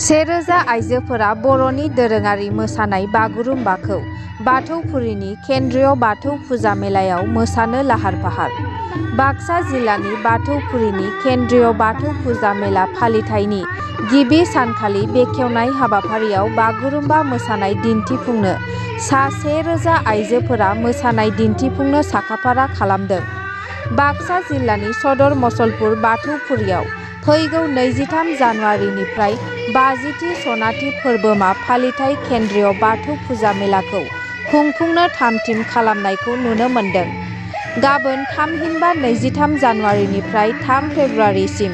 सेरोजा आइजोफोरा बर'नि दोरोङारि मोसानाय बागुरुम्बाखौ बाथौफुरिनि केन्द्रीय बाथौ फुजा मेलायाव मोसानो लाहार फाहार। बाक्सा जिल्लानि बाथौफुरिनि केन्द्रीय बाथौ फुजा मेला फालिथायनि गिबि सानखालि बेखेवनाय हाबाफारियाव बागुरुम्बा मोसानाय दिन्थिफुंनो सा 1000 आइजोफोरा मोसानाय दिन्थिफुंनो साखाफारा खालामदों। बाक्सा जिल्लानि सदर मसलपुर बाथौफुरियाव फैगौ 23 जानुवारिनिफ्राय 50थि सनाथि फोरबोमा फालिथाय केन्द्रीय बाथौ फुजा मेलाखौ खुंफुंनो थाम-थिम खालामनायखौ नुनो मोन्दों। गाबोन थामहिनबा 23 जानुवारिनिफ्राय 3 फेब्रुवारिसिम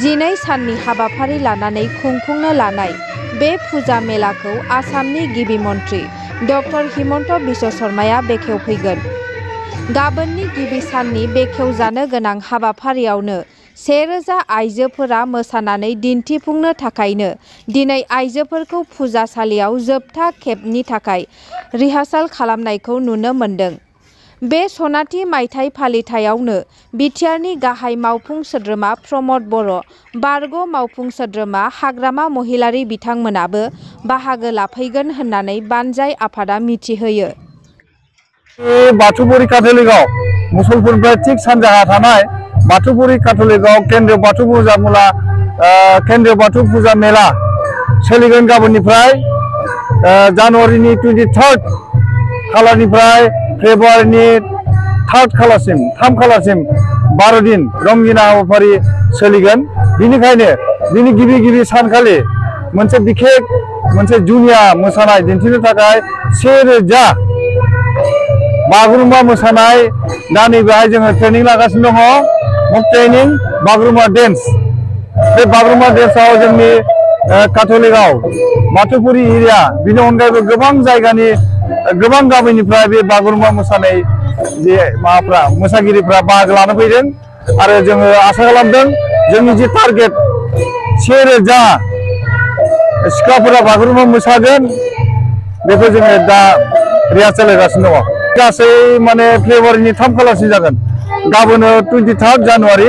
12 साननि हाबाफारि लानानै खुंफुंनो लानाय बे फुजा मेलाखौ आसामनि गिबि मन्थ्रि ड हिमन्त बिश्व शर्माया बेखेवफैगोन। गाबोननि गिबि साननि बेखेवजानो गोनां हाबाफारियावनो 1000 आइजोफोरा मोसानानै दिन्थिफुंनो थाखायनो दिनै आइजोफोरखौ फुजासालियाव जोबथा खेबनि थाखाय रिहार्साल खालामनायखौ नुनो मोन्दों। बे सनाथि मायथाइ फालिथायावनो बिटिआरनि गाहाय मावफुं सोद्रोमा प्रमद बर', बारग' मावफुं सोद्रोमा हाग्रामा महिलारी बिथांमोनाबो बाहागो लाफैगोन होननानै बानजाय आफादा मिथिहोयो। बाथौफुरि काथलिकआव मुसलपुरनिफ्राय थिक सानजाहा थानाय बाथौफुरि काथलिकआव केन्द्रीय बाथौ फुजा मेला सोलिगोन। गाबोननिफ्राय जानुवारिनि 23 खालारनिफ्राय फेब्रुवारिनि 3 खालारसिम 12 दिन रंगिना हाबाफारि सोलिगोन। बिनिखायनो दिनै गिबि सानखालि मोनसे बिखेक मोनसे जुनिया मोसानाय दिन्थिनो थाखाय 1000 बागुरुम्बा मोसानाय दा नैबेहाय जोङो ट्रेनिं लागासिनो दङ। Training Bagurumba dance. बे बागुरुम्बा डेन्सआव जोंनि काथलिकआव बाथौफुरि एरिया बिनि अनगायैबो गोबां जायगानि गोबां गामिनिफ्राय बे बागुरुम्बा मोसानाय जे मोसागिरिफ्रा बाहागो लानो फैदों आरो जोङो आसा खालामदों जोंनि जे टारगेट 1000 सिख्लाफोरा बागुरुम्बा मोसागोन बेखौ जोङो दा रिहार्सेल होगासिनो दङ। गासै माने फेब्रुवारिनि 3 खालारसिम जागोन। गाबोन 23 जानुवारि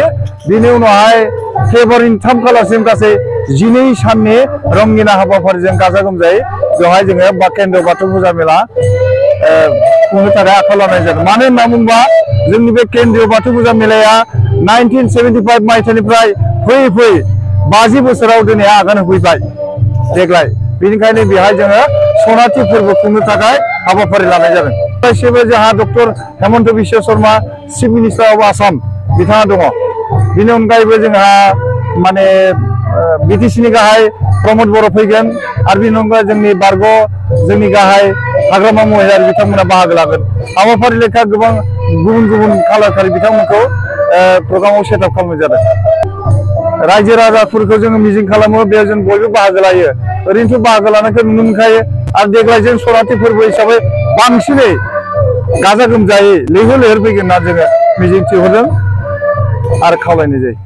बिनि उनावहाय फेब्रुवारिनि 3 खालारसिम गासै 12 साननि रंगिना हाबाफारिजों गाजा गोमजायै बेवहाय जोङो केन्द्रीय बाथौ फुजा मेला खुंनो थाखाय आखायाव लानाय जादों। मानो होनना बुङोबा जोंनि बे केन्द्रीय बाथौ फुजा मेलाया 1975 मायथाइनिफ्राय फैयै 50 बोसोराव दिनै आगान होफैबाय देग्लाय। बेनिखायनो बेहाय जोङो सनाथि फोरबो खुंनो थाखाय हाबाफारि लानाय जादों। गासैबो जोंहा ड Himanta Biswa Sharma chief minister of Assam बिथाङा दङ। बिनि अनगायैबो जोंहा माने बिटिसिनि गाहाय प्रमद बर' फैगोन आरो बिनि अनगायै जोंनि बारग' जोंनि गाहाय हाग्रामा महिलारी बिथांमोना बाहागो लागोन। हाबाफारि लेखा गोबां गुबुन खालारखारि बिथांमोनखौ प्रग्रामाव सेटआप खालामनाय जादों। रायजो राजाफोरखौ जोङो मिजिं खालामो बेयाव जों बयबो बाहागो लायो। ओरैनोथ' बाहागो लानायखौ नुनो मोनखायो आरो देग्लाय जों सनाथि फोरबो हिसाबै बांसिनै गाजा गोमजायै लैहोर फैगोन होनना जोङो मिजिं थिहरदों आरो खावलायनाय जायो।